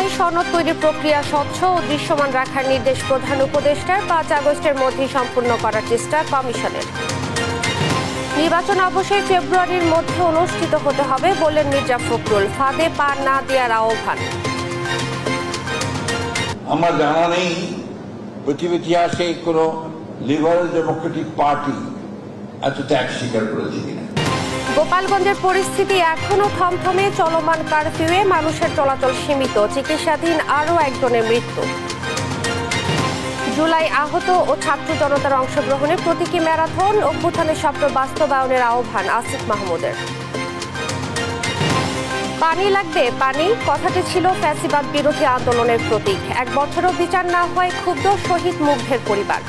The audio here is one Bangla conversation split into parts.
জুলাই সনদ তৈরির প্রক্রিয়া স্বচ্ছ ও দৃশ্যমান রাখার নির্দেশ প্রধান উপদেষ্টার। 5 আগস্টের মধ্যেই সম্পূর্ণ করার চেষ্টা কমিশনের। নির্বাচন অবশ্যই ফেব্রুয়ারির মধ্যে অনুষ্ঠিত হতে হবে বললেন মির্জা ফখরুল। ফাঁদে পা না দেওয়ার আহ্বান। আমার জানা নেই পৃথিবীর ইতিহাসে কোনো লিবারেল ডেমোক্রেটিক পার্টি এত ত্যাগ স্বীকার করেছে কিনা। গোপালগঞ্জের পরিস্থিতি এখনো থমথমে। চলমান কারফিউয়ে মানুষের চলাচল সীমিত। চিকিৎসাধীন আরও একজনের মৃত্যু। জুলাই আহত ও ছাত্র জনতার অংশগ্রহণে প্রতীকী ম্যারাথন। অভ্যুত্থানের স্বপ্ন বাস্তবায়নের আহ্বান আসিফ মাহমুদের। পানি লাগবে পানি, কথাটি ছিল ফ্যাসিবাদ বিরোধী আন্দোলনের প্রতীক। 1 বছরও বিচার না হয় ক্ষুব্ধ শহীদ মুগ্ধের পরিবার।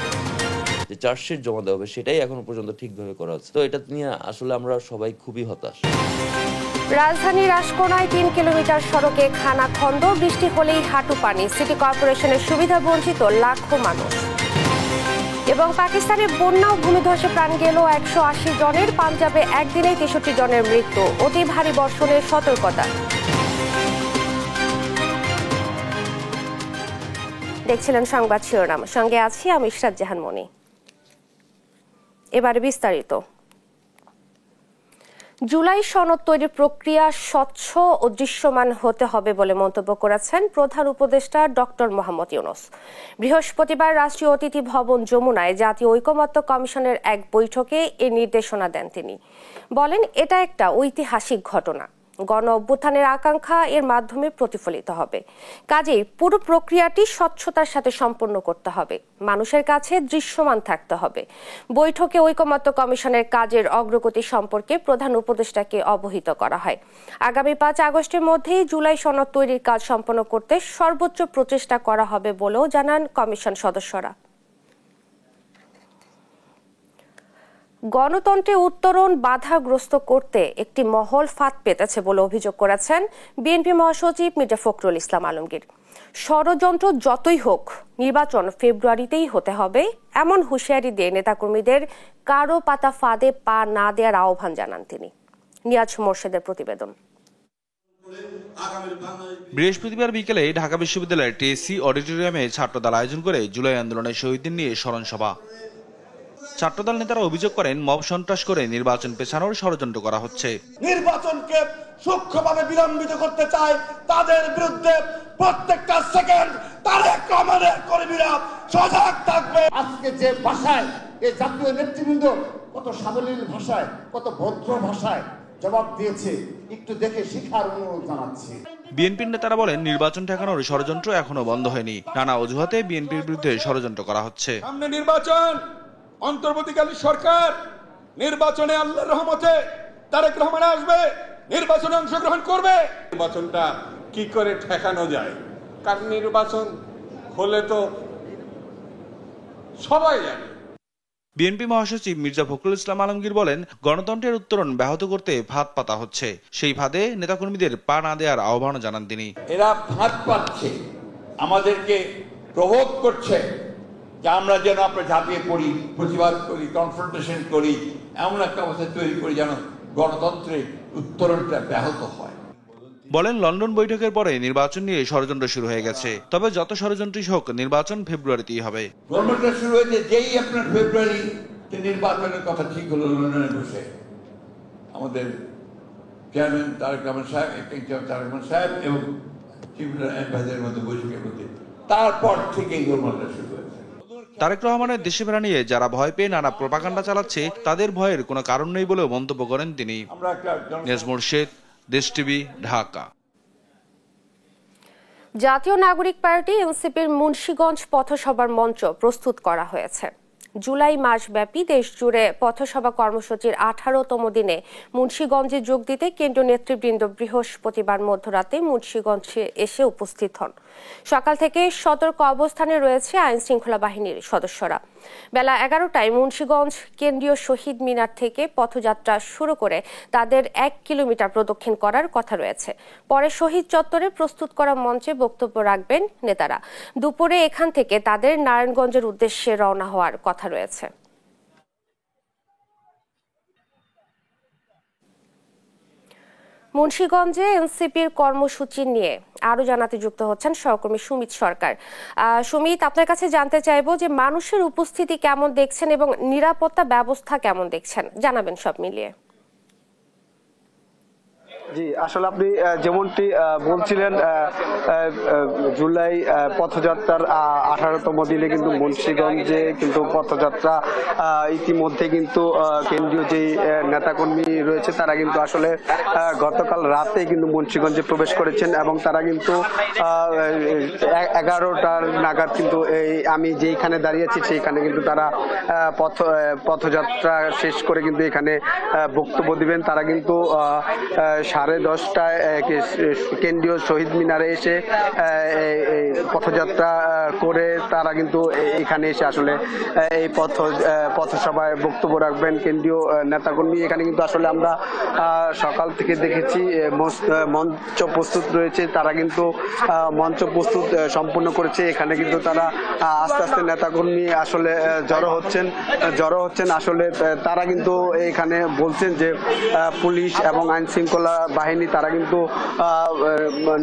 যে চার্জশিট জমা দেওয়া হবে সেটাই এখনো পর্যন্ত ঠিকভাবে করা হচ্ছে। তো এটা নিয়ে আসলে আমরা সবাই খুবই হতাশ। রাজধানীর রাজকোনায় 3 কিলোমিটার সড়কে খানাখন্দ। বৃষ্টি হলেই হাঁটু পানি। সিটি কর্পোরেশনের সুবিধা বঞ্চিত লাখো মানুষ। এবং পাকিস্তানের বন্যা ও ভূমিধসে প্রাণ গেল 180 জনের। পাঞ্জাবে একদিনেই 63 জনের মৃত্যু। অতি ভারী বর্ষণের সতর্কতা। দেখছিলেন সংবাদ শিরোনাম, সঙ্গে আছি আমি ইশরাত জাহান মনি। এবারে বিস্তারিত। জুলাই সনদ তৈরির প্রক্রিয়া স্বচ্ছ ও দৃশ্যমান হতে হবে বলে মন্তব্য করেছেন প্রধান উপদেষ্টা ডক্টর মোহাম্মদ ইউনূস। বৃহস্পতিবার রাষ্ট্রীয় অতিথি ভবন যমুনায় জাতীয় ঐকমত্য কমিশনের এক বৈঠকে এ নির্দেশনা দেন তিনি। বলেন, এটা একটা ঐতিহাসিক ঘটনা। গণ অভ্যুত্থানের আকাঙ্ক্ষা এর মাধ্যমে প্রতিফলিত হবে। কাজেই পুরো প্রক্রিয়াটি স্বচ্ছতার সাথে সম্পন্ন করতে হবে, মানুষের কাছে দৃশ্যমান থাকতে হবে। বৈঠকে ঐকমত্য কমিশনের কাজের অগ্রগতি সম্পর্কে প্রধান উপদেষ্টাকে অবহিত করা হয়। আগামী 5 আগস্টের মধ্যেই জুলাই সনদ তৈরির কাজ সম্পন্ন করতে সর্বোচ্চ প্রচেষ্টা করা হবে বলেও জানান কমিশন সদস্যরা। গণতন্ত্রে উত্তরণ বাধাগ্রস্ত করতে একটি মহল ফাঁদ পেতেছে বলে অভিযোগ করেছেন বিএনপি মহাসচিব মির্জা ফখরুল ইসলাম আলমগীর। ষড়যন্ত্র যতই হোক, নির্বাচন ফেব্রুয়ারিতেই হতে হবে এমন হুঁশিয়ারি দিয়ে নেতাকর্মীদের কারো পাতা ফাঁদে পা না দেওয়ার আহ্বান জানান তিনি। নিয়াজ মোর্শেদের প্রতিবেদন। বৃহস্পতিবার বিকেলে ঢাকা বিশ্ববিদ্যালয়ের টিএসসি অডিটোরিয়ামে ছাত্রদল আয়োজন করে জুলাই আন্দোলনের শহীদদের নিয়ে স্মরণ সভা। ছাত্রদল নেতারা অভিযোগ করেন, মব সন্ত্রাস করে নির্বাচন পেছানোর ষড়যন্ত্র করা হচ্ছে। নির্বাচনকে সূক্ষ্মভাবে বিলম্বিত করতে চায়, তাদের বিরুদ্ধে প্রত্যেকটা সেকেন্ড তারেক রহমানের কর্মীরা সজাগ থাকবে। আজকে যে ভাষায় এই জাতীয় নেতৃবৃন্দ কত সাবলীল ভাষায়, কত ভদ্র ভাষায় জবাব দিয়েছে, একটু দেখে শিক্ষার অনুরোধ জানাচ্ছি। বিএনপির নেতারা বলেন, নির্বাচন ঠেকানোর ষড়যন্ত্র এখনো বন্ধ হয়নি। নানা অজুহাতে বিএনপির বিরুদ্ধে ষড়যন্ত্র করা হচ্ছে। সামনে নির্বাচন, অন্তর্বর্তীকালীন সরকার, নির্বাচনে আল্লাহর রহমতে তারেক রহমান আসবে, নির্বাচনে অংশগ্রহণ করবে। নির্বাচনটা কি করে ঠেকানো যায়, কারণ নির্বাচন হলে তো সবাই জানে। বিএনপি মহাসচিব মির্জা ফখরুল ইসলাম আলমগীর বলেন, গণতন্ত্রের উত্তরণ ব্যাহত করতে ফাঁদ পাতা হচ্ছে। সেই ফাঁদে নেতাকর্মীদের পা না দেওয়ার আহ্বান জানান তিনি। এরা ফাঁদ পাচ্ছে, আমাদেরকে প্রভোগ করছে যে আমরা যেন আমরা ঝাঁপিয়ে পড়ি, প্রতিবাদ করি, কনফ্রন্টেশন করি, এমন একটা অবস্থা তৈরি করি যেন গণতন্ত্রের উত্তরণটা ব্যাহত হয়। বলেন, লন্ডন বৈঠকের পরে নির্বাচন নিয়ে ষড়যন্ত্র শুরু হয়ে গেছে। তবে যত ষড়যন্ত্রই হোক, নির্বাচন ফেব্রুয়ারিতেই হবে। গণতন্ত্র শুরু হয়েছে যেই আপনার ফেব্রুয়ারিতে নির্বাচনের কথা ঠিক হলো লন্ডনে বসে। আমাদের চেয়ারম্যান তারেক রহমান সাহেব এবং চিফ অ্যাডভাইজারের মধ্যে বৈঠকের মধ্যে তারপর থেকেই গণতন্ত্র শুরু হয়েছে। তারেক রহমানের দেশে ফেরা নিয়ে যারা ভয় পেয়ে নানা প্রপাগান্ডা চালাচ্ছে, তাদের ভয়ের কোনো কারণ নেই বলেও মন্তব্য করেন তিনি। নিয়াজ মোর্শেদ, দেশ টিভি, ঢাকা। জাতীয় নাগরিক পার্টি এনসিপির মুন্সিগঞ্জ পথসভার মঞ্চ প্রস্তুত করা হয়েছে। জুলাই মাস ব্যাপী দেশ জুড়ে পথসভা কর্মসূচির 18তম দিনে মুন্সিগঞ্জে যোগ দিতে কেন্দ্রীয় নেতৃবৃন্দ বৃহস্পতিবার মধ্যরাতে মুন্সিগঞ্জে এসে উপস্থিত হন। সকাল থেকে সতর্ক অবস্থানে রয়েছে আইন শৃঙ্খলা বাহিনীর সদস্যরা। বেলা 11টায় মুন্সিগঞ্জ কেন্দ্রীয় শহীদ মিনার থেকে পথযাত্রা শুরু করে তাদের 1 কিলোমিটার প্রদক্ষিণ করার কথা রয়েছে। পরে শহীদ চত্বরে প্রস্তুত করা মঞ্চে বক্তব্য রাখবেন নেতারা। দুপুরে এখান থেকে তাদের নারায়ণগঞ্জের উদ্দেশ্যে রওনা হওয়ার কথা রয়েছে। মুন্সিগঞ্জে এনসিপির কর্মসূচি নিয়ে আরো জানাতে যুক্ত হচ্ছেন সহকর্মী সুমিত সরকার। সুমিত, আপনার কাছে জানতে চাইবো যে মানুষের উপস্থিতি কেমন দেখছেন এবং নিরাপত্তা ব্যবস্থা কেমন দেখছেন, জানাবেন সব মিলিয়ে। জি, আসলে আপনি যেমনটি বলছিলেন, জুলাই পথযাত্রার 18তম দিনে কিন্তু মুন্সিগঞ্জে কিন্তু পথযাত্রা ইতিমধ্যে কিন্তু কেন্দ্রীয় যে নেতাকর্মী রয়েছে তারা কিন্তু আসলে গতকাল রাতে কিন্তু মুন্সিগঞ্জে প্রবেশ করেছেন এবং তারা কিন্তু 11টার নাগাদ কিন্তু আমি যেইখানে দাঁড়িয়েছি সেইখানে কিন্তু তারা পথযাত্রা শেষ করে কিন্তু এখানে বক্তব্য দিবেন। তারা কিন্তু 10:30টায় কেন্দ্রীয় শহীদ মিনারে এসে পথযাত্রা করে তারা কিন্তু এখানে এসে আসলে এই পথসভায় বক্তব্য রাখবেন কেন্দ্রীয় নেতাকর্মী। এখানে কিন্তু আসলে আমরা সকাল থেকে দেখেছি মঞ্চ প্রস্তুত রয়েছে, তারা কিন্তু মঞ্চ প্রস্তুত সম্পূর্ণ করেছে। এখানে কিন্তু তারা আস্তে আস্তে নেতাকর্মী আসলে জড়ো হচ্ছেন। আসলে তারা কিন্তু এখানে বলছেন যে পুলিশ এবং আইন শৃঙ্খলা বাহিনী তারা কিন্তু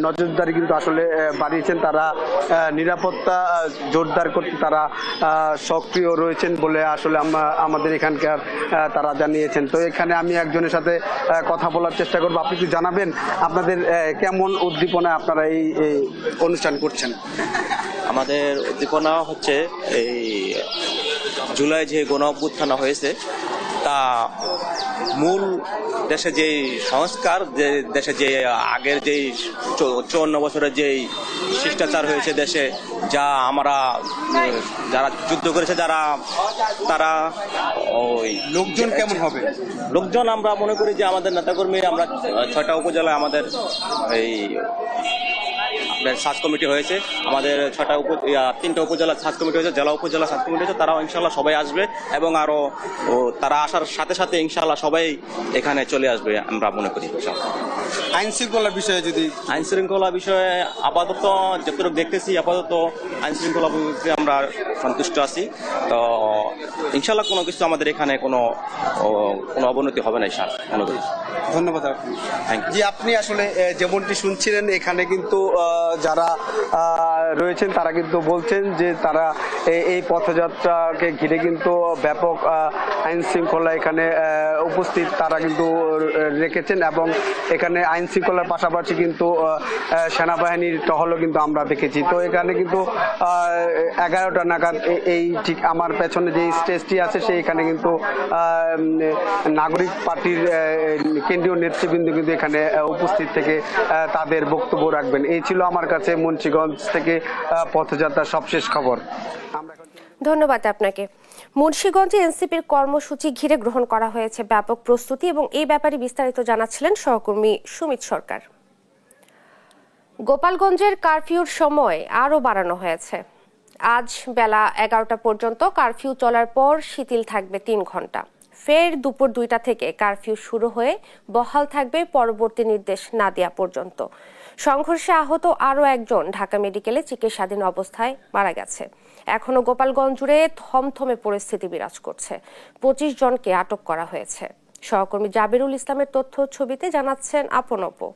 নজরদারি কিন্তু আসলে বাড়িয়েছেন, তারা নিরাপত্তা জোরদার করতে তারা সক্রিয় রয়েছেন বলে আসলে আমাদের এখানকার তারা জানিয়েছেন। তো এখানে আমি একজনের সাথে কথা বলার চেষ্টা করবো। আপনি কি জানাবেন আপনাদের কেমন উদ্দীপনা আপনারা এই অনুষ্ঠান করছেন? আমাদের উদ্দীপনা হচ্ছে এই জুলাই যে গণ অভ্যুত্থান হয়েছে তা মূল দেশে যে সংস্কার, যে দেশে যে আগের যে 54 বছরের যে শিষ্টাচার হয়েছে দেশে, যা আমরা যারা যুদ্ধ করেছে তারা ওই লোকজন কেমন হবে? লোকজন আমরা মনে করি যে আমাদের নেতাকর্মী, আমরা 6টা উপজেলায় আমাদের এই সাজ কমিটি হয়েছে, আমাদের 3টা উপজেলা সাজ কমিটি হয়েছে, জেলা উপজেলা সাজ কমিটি হয়েছে। তারাও ইনশাল্লাহ সবাই আসবে এবং আরো তারা আসার সাথে সাথে ইনশাল্লাহ সবাই এখানে চলে আসবে আমরা মনে করি। আইন শৃঙ্খলার বিষয়ে আপাতত যতটুকু দেখতেছি, আপাতত আইন শৃঙ্খলা আমরা সন্তুষ্ট আছি। তো ইনশাল্লাহ কোনো কিছু আমাদের এখানে কোনো অবনতি হবে না ইনশাল্লাহ মনে করি। ধন্যবাদ। জি, আপনি আসলে যেমনটি শুনছিলেন এখানে কিন্তু যারা রয়েছেন তারা কিন্তু বলছেন যে তারা এই পথযাত্রাকে ঘিরে কিন্তু ব্যাপক আইন শৃঙ্খলা এখানে উপস্থিত তারা কিন্তু রেখেছেন এবং এখানে আইন শৃঙ্খলার পাশাপাশি কিন্তু সেনাবাহিনীর টহলও কিন্তু আমরা দেখেছি। তো এখানে কিন্তু 11টা নাগাদ এই ঠিক আমার পেছনে যে স্টেজটি আছে সেইখানে কিন্তু নাগরিক পার্টির কেন্দ্রীয় নেতৃবৃন্দ কিন্তু এখানে উপস্থিত থেকে তাদের বক্তব্য রাখবেন। এই ছিল আমার কাছে মুন্সিগঞ্জ থেকে পথযাত্রার সবশেষ খবর। ধন্যবাদ আপনাকে। মুন্সিগঞ্জে এনসিপির কর্মসূচি ঘিরে গ্রহণ করা হয়েছে ব্যাপক প্রস্তুতি এবং এই ব্যাপারে বিস্তারিত জানাচ্ছিলেন সহকর্মী সুমিত সরকার। গোপালগঞ্জের কারফিউর সময় আরও বাড়ানো হয়েছে। আজ বেলা 11টা পর্যন্ত কারফিউ চলার পর শিথিল থাকবে 3 ঘন্টা। ফের দুপুর 2টা থেকে কারফিউ শুরু হয়ে বহাল থাকবে পরবর্তী নির্দেশ না দেওয়া পর্যন্ত। সংঘর্ষে আহত আরও একজন ঢাকা মেডিকেলে চিকিৎসাধীন অবস্থায় মারা গেছে। এখনো গোপালগঞ্জ জুড়ে থমথমে পরিস্থিতি বিরাজ করছে। 25 জনকে আটক করা হয়েছে। সহকর্মী জাবিরুল ইসলামের তথ্য ছবিতে জানাচ্ছেন আপন অপু।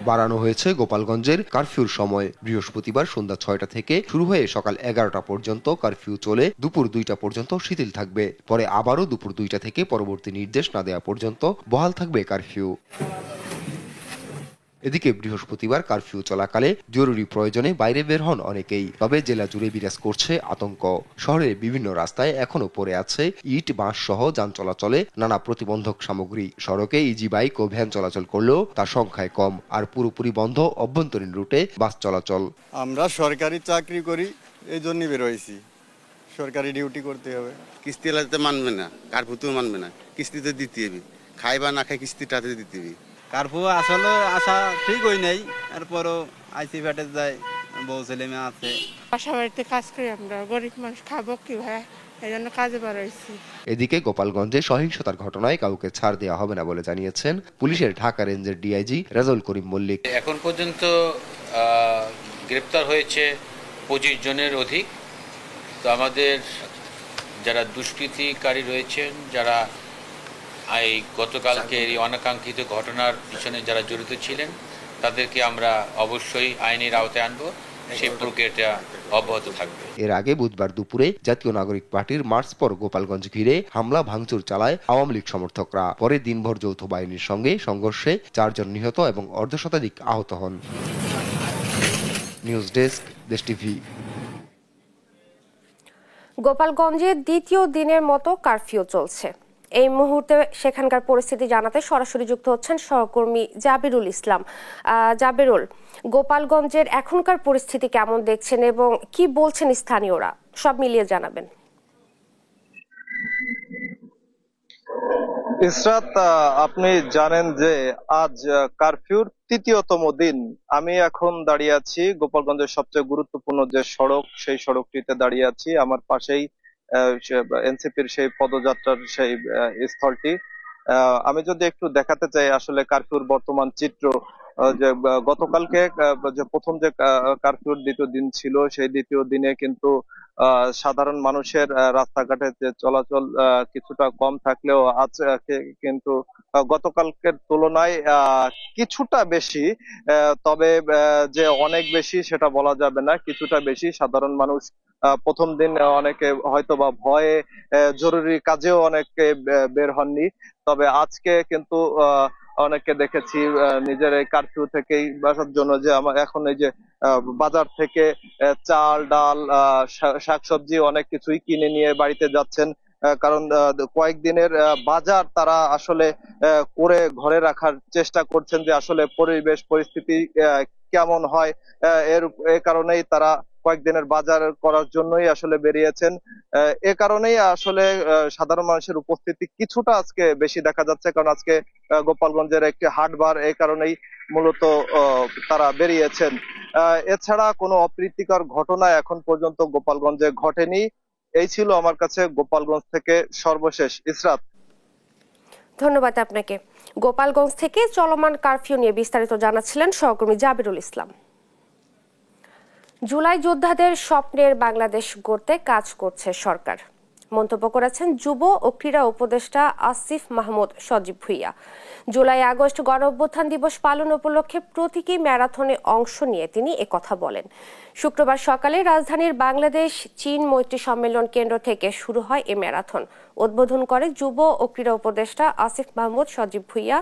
বাড়ানো হয়েছে গোপালগঞ্জের কারফিউর সময়। বৃহস্পতিবার সন্ধ্যা 6টা থেকে শুরু হয়ে সকাল 11টা পর্যন্ত কারফিউ চলে দুপুর 2টা পর্যন্ত শিথিল থাকবে। পরে আবারও দুপুর 2টা থেকে পরবর্তী নির্দেশ না দেওয়া পর্যন্ত বহাল থাকবে কারফিউ। এদিকে বৃহস্পতিবার কারফিউ চলাকালে জরুরি প্রয়োজনে বাইরে বের হন অনেকেই। তবে জেলা জুড়ে বিরাজ করছে আতঙ্ক। শহরের বিভিন্ন রাস্তায় এখনো পড়ে আছে ইট, বাঁশ সহ যান চলাচলে নানা প্রতিবন্ধক সামগ্রী। সড়কে ইজি বাইক ও ভ্যান চলাচল করলেও তার সংখ্যায় কম। আর পুরোপুরি বন্ধ অভ্যন্তরীণ রুটে বাস চলাচল। আমরা সরকারি চাকরি করি, এই জন্য বের হয়েছি। সরকারি ডিউটি করতে হবে। কিস্তি এলাতে মানবে না, কারফিউ মানবে না, কিস্তিতে দিতে হবে। খাই বা না খাই কিস্তিটাতে দিতে হবে। কারফিউ আসলে আসা ঠিক হই নাই, এরপরও আইসি ফ্যাটে যায়, বউ ছেলে মেয়ে আছে। বাসা বাড়িতে কাজ করি আমরা, গরিব মানুষ খাবো কি ভাই, এই জন্য কাজে বার হয়েছি। এদিকে গোপালগঞ্জে সহিংসতার ঘটনায় কাউকে ছাড় দেওয়া হবে না বলে জানিয়েছেন পুলিশের ঢাকা রেঞ্জের ডিআইজি রেজাউল করিম মল্লিক। এখন পর্যন্ত গ্রেপ্তার হয়েছে 25 জনের অধিক। তো আমাদের যারা দুষ্কৃতিকারী রয়েছেন, যারা এই গতকালকে এই অনাকাঙ্ক্ষিত ঘটনার পিছনে যারা জড়িত ছিলেন তাদেরকে আমরা অবশ্যই আইনের আওতায় আনবো, সেই প্রক্রিয়াটা অব্যাহত থাকবে। এর আগে বুধবার দুপুরে জাতীয় নাগরিক পার্টির মার্চ পর গোপালগঞ্জ ঘিরে হামলা ভাঙচুর চালায় আওয়ামী লীগ সমর্থকরা। পরে দিনভর যৌথ বাহিনীর সঙ্গে সংঘর্ষে 4 জন নিহত এবং অর্ধশতাধিক আহত হন। নিউজ ডেস্ক, দেশ টিভি। গোপালগঞ্জে দ্বিতীয় দিনের মতো কারফিউ চলছে। এই মুহূর্তে সেখানকার পরিস্থিতি জানাতে সরাসরি যুক্ত হচ্ছেন সহকর্মী জাবিরুল ইসলাম। জাবিরুল, গোপালগঞ্জের এখনকার পরিস্থিতি কেমন দেখছেন এবং কি বলছেন স্থানীয়রা, সব মিলিয়ে জানাবেন। ইসরাত, আপনি জানেন যে আজ কারফিউর তৃতীয়তম দিন। আমি এখন দাঁড়িয়ে আছি গোপালগঞ্জের সবচেয়ে গুরুত্বপূর্ণ যে সড়ক, সেই সড়কটিতে দাঁড়িয়ে আছি। আমার পাশেই এনসিপির সেই পদযাত্রার সেই স্থলটি। আমি যদি একটু দেখাতে চাই আসলে কারফিউর বর্তমান চিত্র, যে গতকালকে যে প্রথম যে কারফিউর দ্বিতীয় দিন ছিল, সেই দ্বিতীয় দিনে কিন্তু সাধারণ মানুষের রাস্তাঘাটে যে চলাচল কিছুটা কম থাকলেও আজকে কিন্তু গতকালকের তুলনায় কিছুটা বেশি, তবে যে অনেক বেশি সেটা বলা যাবে না, কিছুটা বেশি। সাধারণ মানুষ প্রথম দিন অনেকে হয়তো বা ভয়ে জরুরি কাজেও অনেকে বের হননি, তবে আজকে কিন্তু অনেকে দেখেছি নিজের এই কারফিউ থেকেই বাসার জন্য যে আমার এখন এই যে বাজার থেকে চাল, ডাল, শাকসবজি অনেক কিছুই কিনে নিয়ে বাড়িতে যাচ্ছেন, কারণ কয়েকদিনের বাজার তারা আসলে করে ঘরে রাখার চেষ্টা করছেন যে আসলে পরিবেশ পরিস্থিতি কেমন হয়, এর কারণেই তারা কয়েকদিনের বাজার করার জন্যই আসলে বেরিয়েছেন। এ কারণেই আসলে সাধারণ মানুষের উপস্থিতি কিছুটা আজকে বেশি দেখা যাচ্ছে, কারণ আজকে গোপালগঞ্জের একটি হাটবার, এই কারণেই মূলত তারা বেরিয়েছেন। এছাড়া কোনো অপ্রীতিকর ঘটনা এখন পর্যন্ত গোপালগঞ্জে ঘটেনি। এই ছিল আমার কাছে গোপালগঞ্জ থেকে সর্বশেষ। ইসরাত, ধন্যবাদ আপনাকে। গোপালগঞ্জ থেকে চলমান কারফিউ নিয়ে বিস্তারিত জানাচ্ছিলেন সহকর্মী জাবিরুল ইসলাম। জুলাই যোদ্ধাদের স্বপ্নের বাংলাদেশ গড়তে কাজ করছে সরকার, মন্তব্য করেছেন যুব ও ক্রীড়া উপদেষ্টা আসিফ মাহমুদ সজীব ভুঁইয়া। জুলাই আগস্ট গণ অভ্যুত্থান দিবস পালন উপলক্ষে প্রতীকী ম্যারাথনে অংশ নিয়ে তিনি একথা বলেন। শুক্রবার সকালে রাজধানীর বাংলাদেশ চীন মৈত্রী সম্মেলন কেন্দ্র থেকে শুরু হয় এ ম্যারাথন। উদ্বোধন করে যুব ও ক্রীড়া উপদেষ্টা আসিফ মাহমুদ সজীব ভুঁইয়া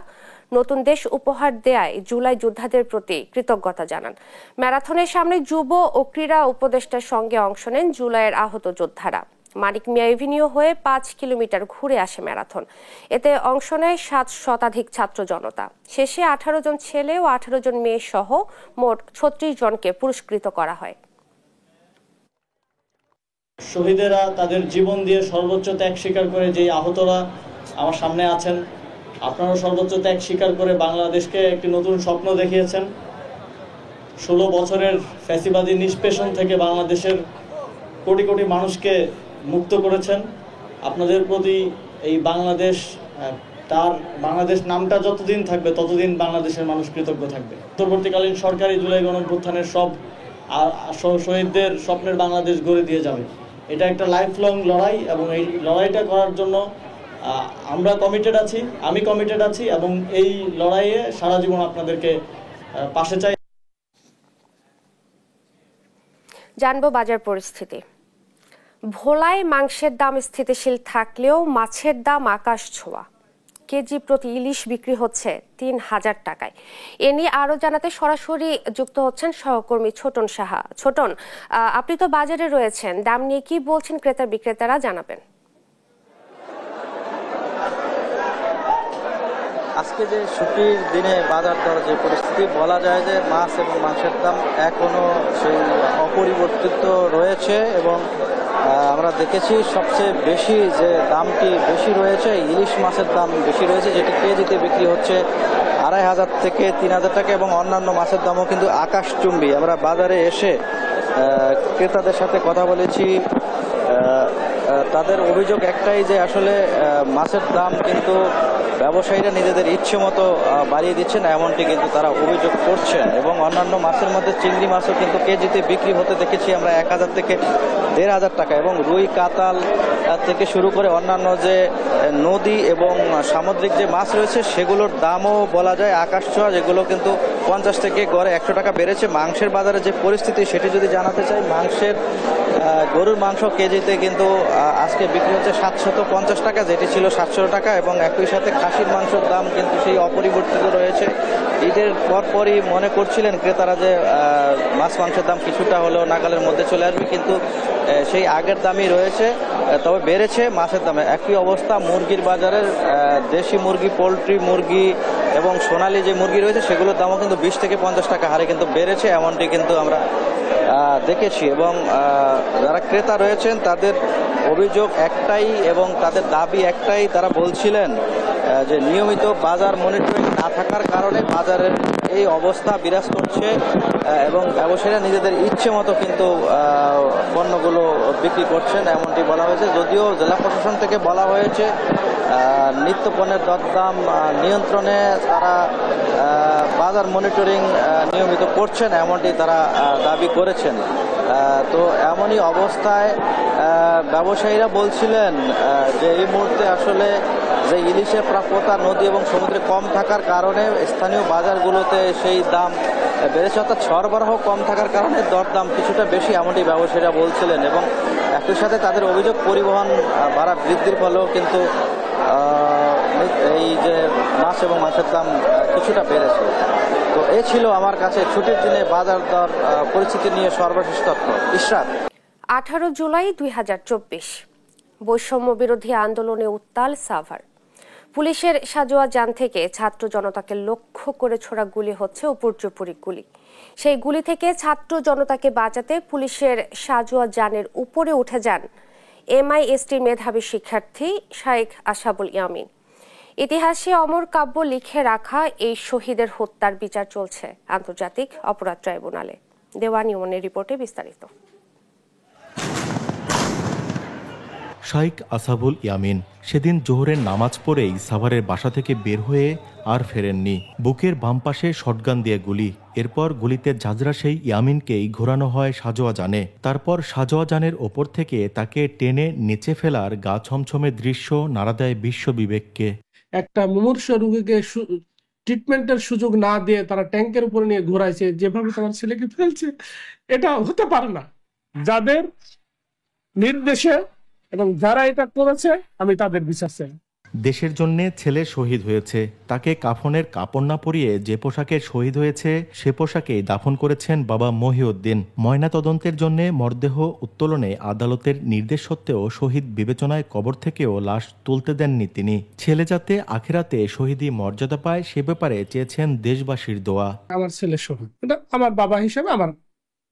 নতুন দেশ উপহার দেয়ায় জুলাই যোদ্ধাদের প্রতি কৃতজ্ঞতা জানান। ম্যারাথনের সামনে যুব ও ক্রীড়া উপদেষ্টার সঙ্গে অংশ নেন জুলাইয়ের আহত যোদ্ধারা। মানিক মিয়া এভিনিউ হয়ে 5 কিলোমিটার ঘুরে আসে ম্যারাথন। এতে অংশ নেয় 7 শতাধিক ছাত্র জনতা। শেষে 18 জন ছেলে ও 18 জন মেয়ে সহ মোট 36 জনকে পুরস্কৃত করা হয়। শহীদেরা তাদের জীবন দিয়ে সর্বোচ্চ ত্যাগ স্বীকার করে যে আহতরা আমার সামনে আছেন, আপনারাও সর্বোচ্চ ত্যাগ স্বীকার করে বাংলাদেশকে একটি নতুন স্বপ্ন দেখিয়েছেন। 16 বছরের ফ্যাসিবাদী নিষ্পেষণ থেকে বাংলাদেশের কোটি কোটি মানুষকে মুক্ত করেছেন। আপনাদের প্রতি এই বাংলাদেশ, তার বাংলাদেশ নামটা যতদিন থাকবে ততদিন বাংলাদেশের মানুষ কৃতজ্ঞ থাকবে। পরবর্তীকালীন সরকারি জুলাই গণঅভ্যুত্থানের সব শহীদদের স্বপ্নের বাংলাদেশ গড়ে দিয়ে যাবে। এটা একটা লাইফ লং লড়াই এবং এই লড়াইটা করার জন্য আমরা কমিটেড আছি, আমি কমিটেড আছি এবং এই লড়াইয়ে সারা জীবন আপনাদেরকে পাশে চাই। জানবো বাজার পরিস্থিতি। ভোলায় মাংসের দাম স্থিতিশীল থাকলেও মাছের দাম আকাশ ছোঁয়া। কেজি প্রতি ইলিশ বিক্রি হচ্ছে 3000 টাকায়। এ নিয়ে আরো জানাতে সরাসরি যুক্ত হচ্ছেন সহকর্মী ছোটন সাহা। ছোটন, আপনি তো বাজারে রয়েছেন, দাম নিয়ে কি বলছেন ক্রেতা বিক্রেতারা, জানাবেন। আজকে যে ছুটির দিনে বাজার দর যে পরিস্থিতি, বলা যায় যে মাছ এবং মাংসের দাম এখনো সেই অপরিবর্তিত রয়েছে এবং আমরা দেখেছি সবচেয়ে বেশি যে দামটি বেশি রয়েছে ইলিশ মাছের দাম বেশি রয়েছে, যেটি কেজিতে বিক্রি হচ্ছে 2500 থেকে 3000 টাকা এবং অন্যান্য মাছের দামও কিন্তু আকাশচুম্বী। আমরা বাজারে এসে ক্রেতাদের সাথে কথা বলেছি, তাদের অভিযোগ একটাই যে আসলে মাছের দাম কিন্তু ব্যবসায়ীরা নিজেদের ইচ্ছে মতো বাড়িয়ে দিচ্ছেন, এমনটি কিন্তু তারা অভিযোগ করছেন। এবং অন্যান্য মাছের মধ্যে চিংড়ি মাছও কিন্তু কেজিতে বিক্রি হতে দেখেছি আমরা 1000 থেকে 1500 টাকা, এবং রুই কাতাল থেকে শুরু করে অন্যান্য যে নদী এবং সামুদ্রিক যে মাছ রয়েছে সেগুলোর দামও বলা যায় আকাশ ছোঁয়া, যেগুলো কিন্তু 50 থেকে গড়ে 100 টাকা বেড়েছে। মাংসের বাজারে যে পরিস্থিতি সেটি যদি জানাতে চাই, গরুর মাংস কেজিতে কিন্তু আজকে বিক্রি হচ্ছে 750 টাকা, যেটি ছিল 700 টাকা, এবং একই সাথে খাসির মাংসের দাম কিন্তু সেই অপরিবর্তিত রয়েছে। ঈদের পরপরই মনে করছিলেন ক্রেতারা যে মাছ মাংসের দাম কিছুটা হলেও নাগালের মধ্যে চলে আসবে, কিন্তু সেই আগের দামই রয়েছে, তবে বেড়েছে মাছের দামে। একই অবস্থা মুরগির বাজারের, দেশি মুরগি, পোলট্রি মুরগি এবং সোনালী যে মুরগি রয়েছে সেগুলোর দামও কিন্তু 20 থেকে 50 টাকা হারে কিন্তু বেড়েছে, এমনটি কিন্তু আমরা দেখেছি। এবং যারা ক্রেতা রয়েছেন তাদের অভিযোগ একটাই এবং তাদের দাবি একটাই, তারা বলছিলেন যে নিয়মিত বাজার মনিটরিং না থাকার কারণে বাজারের এই অবস্থা বিরাজ করছে এবং ব্যবসায়ীরা নিজেদের ইচ্ছে মতো কিন্তু পণ্যগুলো বিক্রি করছেন, এমনটি বলা হয়েছে। যদিও জেলা প্রশাসন থেকে বলা হয়েছে নিত্য পণ্যের দরদাম নিয়ন্ত্রণে তারা বাজার মনিটরিং নিয়মিত করছেন, এমনটি তারা দাবি করেছেন। তো এমনই অবস্থায় ব্যবসায়ীরা বলছিলেন যে এই মুহূর্তে আসলে যে ইলিশের প্রাপ্যতা নদী এবং সমুদ্রে কম থাকার কারণে স্থানীয় বাজারগুলোতে সেই দাম বেড়েছে, অর্থাৎ সরবরাহ কম থাকার কারণে দরদাম কিছুটা বেশি, এমনটি ব্যবসায়ীরা বলছিলেন। এবং একই সাথে তাদের অভিযোগ পরিবহন ভাড়া বৃদ্ধির ফলেও কিন্তু এই যে মাছ এবং মাছের দাম কিছুটা বেড়েছে। তো এ ছিল আমার কাছে ছুটির দিনে বাজার দর পরিস্থিতি নিয়ে সর্বশেষ তথ্য। ইশরাত। 18 জুলাই 2024 বৈষম্য বিরোধী আন্দোলনে উত্তাল সাভার। পুলিশের সাজোয়া যান থেকে ছাত্র জনতাকে লক্ষ্য করে ছোড়া গুলি হচ্ছে উপর্যুপরি গুলি। সেই গুলি থেকে ছাত্র জনতাকে বাঁচাতে পুলিশের সাজোয়া যানের উপরে উঠে যান MISTর মেধাবী শিক্ষার্থী শাইখ আসাবুল ইয়ামিন। ইতিহাসে অমর কাব্য লিখে রাখা এই শহীদের হত্যার বিচার চলছে আন্তর্জাতিক অপরাধ ট্রাইব্যুনালে। দেওয়ান ইমনের রিপোর্টে বিস্তারিত। শাইখ আসাবুল ইয়ামিন সেদিন জোহরের নামাজ পড়েই সাভারের বাসা থেকে বের হয়ে আর ফেরেননি। বুকের বাম পাশে শটগান দিয়ে গুলি, এরপর গুলিতে ঝাঁঝরা সেই ইয়ামিনকেই ঘোরানো হয় সাজোয়া যানে। তারপর সাজোয়া যানের ওপর থেকে তাকে টেনে নিচে ফেলার গা ছমছমে দৃশ্য নাড়া দেয় বিশ্ব বিবেককে। একটা মুমূর্ষু রোগীকে ট্রিটমেন্টের সুযোগ না দিয়ে তারা ট্যাঙ্কের উপরে নিয়ে ঘোরাইছে, যেভাবে তোমার ছেলেকে ফেলছে, এটা হতে পারে না। যাদের নির্দেশে এবং যারা এটা করেছে আমি তাদের বিচার চাই। দেশের জন্য ছেলে শহীদ হয়েছে, তাকে কাফনের কাপড় না পরিয়ে যে পোশাকে শহীদ হয়েছে সে পোশাকেই দাফন করেছেন বাবা মহিউদ্দিন। ময়না তদন্তের জন্য মরদেহ উত্তোলনে আদালতের নির্দেশ সত্ত্বেও শহীদ বিবেচনায় কবর থেকেও লাশ তুলতে দেননি তিনি। ছেলে যাতে আখিরাতে শহীদি মর্যাদা পায় সে ব্যাপারে চেয়েছেন দেশবাসীর দোয়া। আমার ছেলে শহীদ, এটা আমার বাবা হিসেবে আমার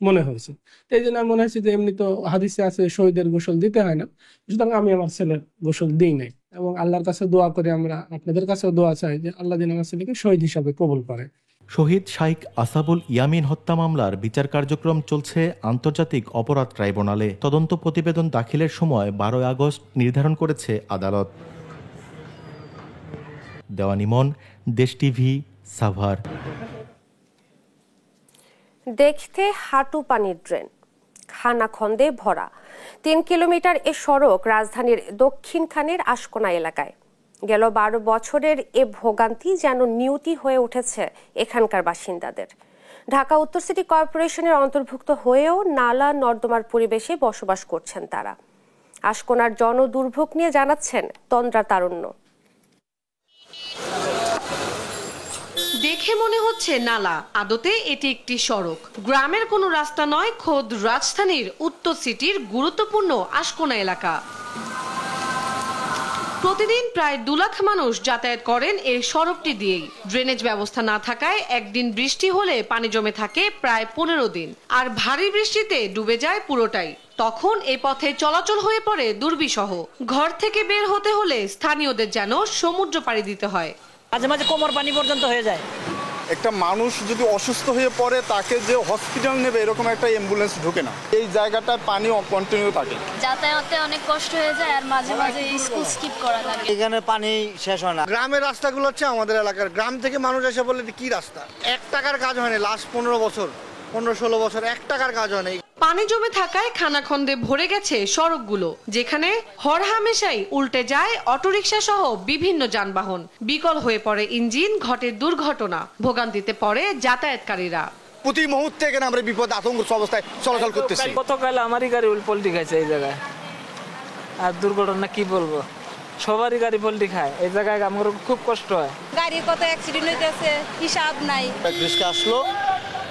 মনে হয়েছে, এই জন্য মনে হয়েছে যে এমনি তো হাদিসে আছে শহীদের গোসল দিতে হয় না, সুতরাং আমি আমার ছেলের গোসল দিই নাই। এবং আল্লাহর কাছে দোয়া করে, আমরা আপনাদের কাছেও দোয়া চাই যে আল্লাহ দিন আমার ছেলেকে শহীদ হিসাবে কবুল করে। শহীদ শাইখ আসাবুল ইয়ামিন হত্যা মামলার বিচার কার্যক্রম চলছে আন্তর্জাতিক অপরাধ ট্রাইব্যুনালে। তদন্ত প্রতিবেদন দাখিলের সময় 12 আগস্ট নির্ধারণ করেছে আদালত। দেওয়ান ইমন, দেশ টিভি, সাভার। দেখতে হাঁটু পানির ড্রেন, খানাখন্দে ভরা 3 কিলোমিটার এ সড়ক রাজধানীর দক্ষিণখানের আশকোনা এলাকায়। গেল 12 বছরের এ ভোগান্তি যেন নিয়তি হয়ে উঠেছে এখানকার বাসিন্দাদের। ঢাকা উত্তর সিটি কর্পোরেশনের অন্তর্ভুক্ত হয়েও নালা নর্দমার পরিবেশে বসবাস করছেন তারা। আশকোনার জনদুর্ভোগ নিয়ে জানাচ্ছেন তন্দ্রা তারুণ্য। দেখে মনে হচ্ছে নালা, আদতে এটি একটি সড়ক। গ্রামের কোনো রাস্তা নয়, খোদ রাজধানীর উত্তর সিটির গুরুত্বপূর্ণ আশকোনা এলাকা। প্রতিদিন প্রায় 2 লাখ মানুষ যাতায়াত করেন এই সড়কটি দিয়েই। ড্রেনেজ ব্যবস্থা না থাকায় একদিন বৃষ্টি হলে পানি জমে থাকে প্রায় 15 দিন, আর ভারী বৃষ্টিতে ডুবে যায় পুরোটাই। তখন এই পথে চলাচল হয়ে পড়ে দুর্বিষহ। ঘর থেকে বের হতে হলে স্থানীয়দের যেন সমুদ্র পাড়ি দিতে হয়। মাঝে মাঝে কোমর পানি পর্যন্ত হয়ে যায়, একটা মানুষ যদি অসুস্থ হয়ে পড়ে তাকে যে হসপিটাল নেবে এরকম একটা অ্যাম্বুলেন্স ঢোকে না। এই জায়গাটায় পানি কন্টিনিউ থাকে, যাতায়াতে অনেক কষ্ট হয়ে যায় আর মাঝে মাঝে স্কুল স্কিপ করা লাগে। এখানে পানি শেষ হয় না। গ্রামের রাস্তাগুলো হচ্ছে আমাদের এলাকার, গ্রাম থেকে মানুষ এসে বলে কি রাস্তা, 1 টাকার কাজ হয়নি লাস্ট 15 বছর 15-16 বছর 1 টাকার কাজ হয়নি। পানি জমে থাকায় খানাখন্দে ভরে গেছে সড়কগুলো, যেখানে হরহামেশাই উল্টে যায় অটোরিকশা সহ বিভিন্ন যানবাহন, বিকল হয়ে পড়ে ইঞ্জিন, ঘটে দুর্ঘটনা, ভোগান্তিতে পড়ে যাতায়াতকারীরা। প্রতি মুহূর্তে এখানে আমরা বিপদ আতঙ্ক অবস্থায় চলাচল করতেছি। গতকাল আমারই গাড়ি পল্টি খাইছে এই জায়গায়, আর দুর্ঘটনা কি বলবো, সবারই গাড়ি পল্টি খায় এই জায়গায়, আমার খুব কষ্ট হয়। গাড়ির কত অ্যাক্সিডেন্ট হইতেছে হিসাব নাই। রিস্কা আসলো,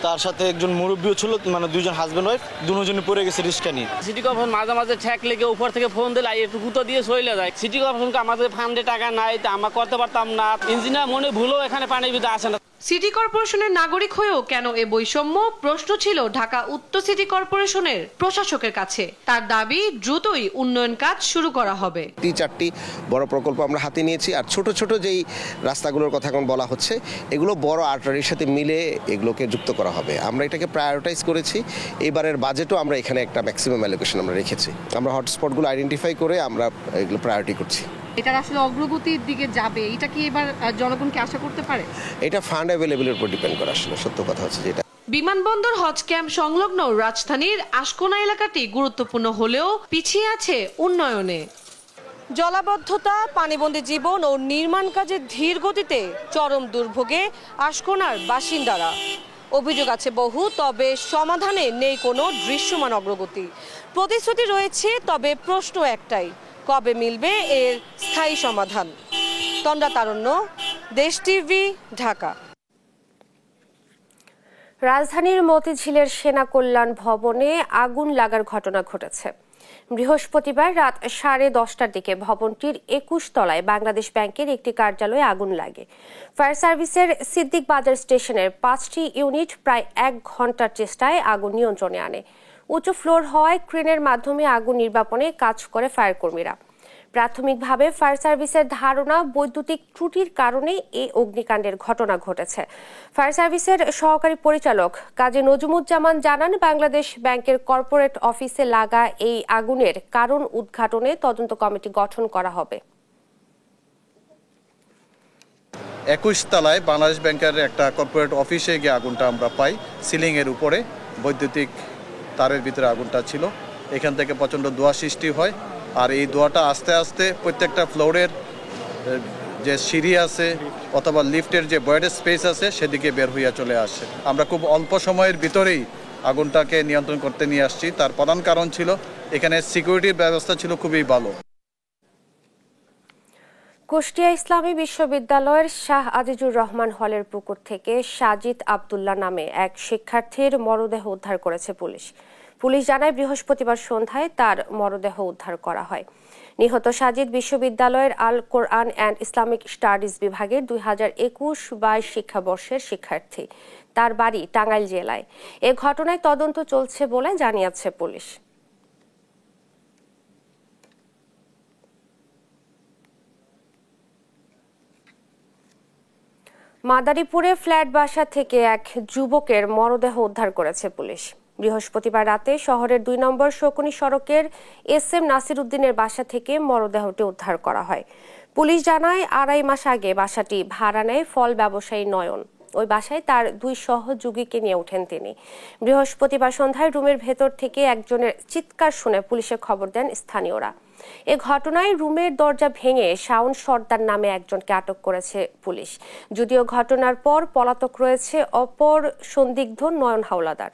তার সাথে একজন মুরব্বীও ছিল, মানে দুজন হাজবেন্ড ওয়াইফ, দুজনে পড়ে গেছে রিস্কা নিয়ে। সিটি কর্পোরেশন মাঝে মাঝে ঠেক লেগে উপর থেকে ফোন দিলে একটু গুঁতো দিয়ে চলে যায়। সিটি কর্পোরেশনকে আমাদের ফান্ডে টাকা নাই, তা আমরা করতে পারতাম না। ইঞ্জিনিয়ার মনে ভুলেও এখানে পানির ভিতরে আসে না। সিটি কর্পোরেশনের নাগরিক হয়েও কেন এ বৈষম্য, প্রশ্ন ছিল ঢাকা উত্তর সিটি কর্পোরেশনের প্রশাসকের কাছে। তার দাবি দ্রুতই উন্নয়ন কাজ শুরু করা হবে। 3-4টি বড় প্রকল্প আমরা হাতে নিয়েছি, আর ছোট ছোট যেই রাস্তাগুলোর কথা এখন বলা হচ্ছে এগুলো বড় আর্টারির সাথে মিলে এগুলোকে যুক্ত করা হবে। আমরা এটাকে প্রায়োরিটাইজ করেছি, এবারের বাজেটও আমরা এখানে একটা ম্যাক্সিমাম অ্যালোকেশন আমরা রেখেছি। আমরা হটস্পটগুলো আইডেন্টিফাই করে আমরা এগুলো প্রায়োরিটি করছি। এটার আসলে অগ্রগতির দিকে যাবে, এটা কি এবার জনগণকে আশা করতে পারে? এটা ফান্ড অ্যাভেলেবলের উপর ডিপেন্ড করে, আসলে সত্য কথা হচ্ছে যেটা। বিমানবন্দর হজ ক্যাম্প সংলগ্ন রাজধানীর আশকোনা এলাকাটি গুরুত্বপূর্ণ হলেও পিছিয়ে আছে উন্নয়নে। জলাবদ্ধতা, পানিবন্দী জীবন ও নির্মাণ কাজের ধীর গতিতে চরম দুর্ভোগে আশকোনার বাসিন্দারা। অভিযোগ আছে বহু, তবে সমাধানে নেই কোনো দৃশ্যমান অগ্রগতি। প্রতিশ্রুতি রয়েছে, তবে প্রশ্ন একটাই, কবে মিলবে এর স্থায়ী সমাধান? তন্দ্রা তারণ্য, দেশ টিভি, ঢাকা। রাজধানীর মতিঝিলের সেনা কল্যাণ ভবনে আগুন লাগার ঘটনা ঘটেছে। বৃহস্পতিবার রাত 10:30টার দিকে ভবনটির 21 তলায় বাংলাদেশ ব্যাংকের একটি কার্যালয়ে আগুন লাগে। ফায়ার সার্ভিসের সিদ্দিক বাজার স্টেশনের 5টি ইউনিট প্রায় 1 ঘন্টার চেষ্টায় আগুন নিয়ন্ত্রণে আনে। উঁচু ফ্লোর হওয়ায় ক্রেনের মাধ্যমে আগুন নির্বাপনে কাজ করে ফায়ার কর্মীরা। প্রাথমিকভাবে ফায়ার সার্ভিসের ধারণা বৈদ্যুতিক ত্রুটির কারণে এই অগ্নিকাণ্ডের ঘটনা ঘটেছে। ফায়ার সার্ভিসের সহকারী পরিচালক কাজী নজমুজ্জামান জানান, বাংলাদেশ ব্যাংকের কর্পোরেট অফিসে লাগা এই আগুনের কারণ উদ্ঘাটনে তদন্ত কমিটি গঠন করা হবে। 21 তলায় বাংলাদেশ ব্যাংকের একটা কর্পোরেট অফিসে গিয়ে আগুনটা আমরা পাই। সিলিং এর উপরে বৈদ্যুতিক তারের ভিতরে আগুনটা ছিল, এখান থেকে প্রচণ্ড ধোঁয়া সৃষ্টি হয়। আর এই ধোঁয়াটা আস্তে আস্তে প্রত্যেকটা ফ্লোরের যে সিঁড়ি আছে অথবা লিফটের যে বয়েড স্পেস আছে সেদিকে বের হইয়া চলে আসে। আমরা খুব অল্প সময়ের ভিতরেই আগুনটাকে নিয়ন্ত্রণ করতে নিয়ে আসছি। তার প্রধান কারণ ছিল এখানে সিকিউরিটির ব্যবস্থা ছিল খুবই ভালো। কুষ্টিয়া ইসলামী বিশ্ববিদ্যালয়ের শাহ আজিজুর রহমান হলের পুকুর থেকে সাজিদ আব্দুল্লাহ নামে এক শিক্ষার্থীর মরদেহ উদ্ধার করেছে পুলিশ। পুলিশ জানায়, বৃহস্পতিবার সন্ধ্যায় তার মরদেহ উদ্ধার করা হয়। নিহত সাজিদ বিশ্ববিদ্যালয়ের আল কোরআন অ্যান্ড ইসলামিক স্টাডিজ বিভাগের 2021-22 শিক্ষাবর্ষের শিক্ষার্থী। তার বাড়ি টাঙ্গাইল জেলায়। এ ঘটনায় তদন্ত চলছে বলে জানিয়েছে পুলিশ। মাদারীপুরে ফ্ল্যাট বাসা থেকে এক যুবকের মরদেহ উদ্ধার করেছে পুলিশ। বৃহস্পতিবার রাতে শহরের 2 নম্বর শকুনি সড়কের SM নাসির উদ্দিনের বাসা থেকে মরদেহটি উদ্ধার করা হয়। পুলিশ জানায়, 2.5 মাস আগে বাসাটি ভাড়া নেয় ফল ব্যবসায়ী নয়ন। ওই বাসায় তার 2 সহযোগীকে নিয়ে ওঠেন তিনি। বৃহস্পতিবার সন্ধ্যায় রুমের ভেতর থেকে একজনের চিৎকার শুনে পুলিশে খবর দেন স্থানীয়রা। এ ঘটনায় রুমের দরজা ভেঙে শাওন সর্দার নামে একজনকে আটক করেছে পুলিশ। যদিও ঘটনার পর পলাতক রয়েছে অপর সন্দিগ্ধ নয়ন হাওলাদার।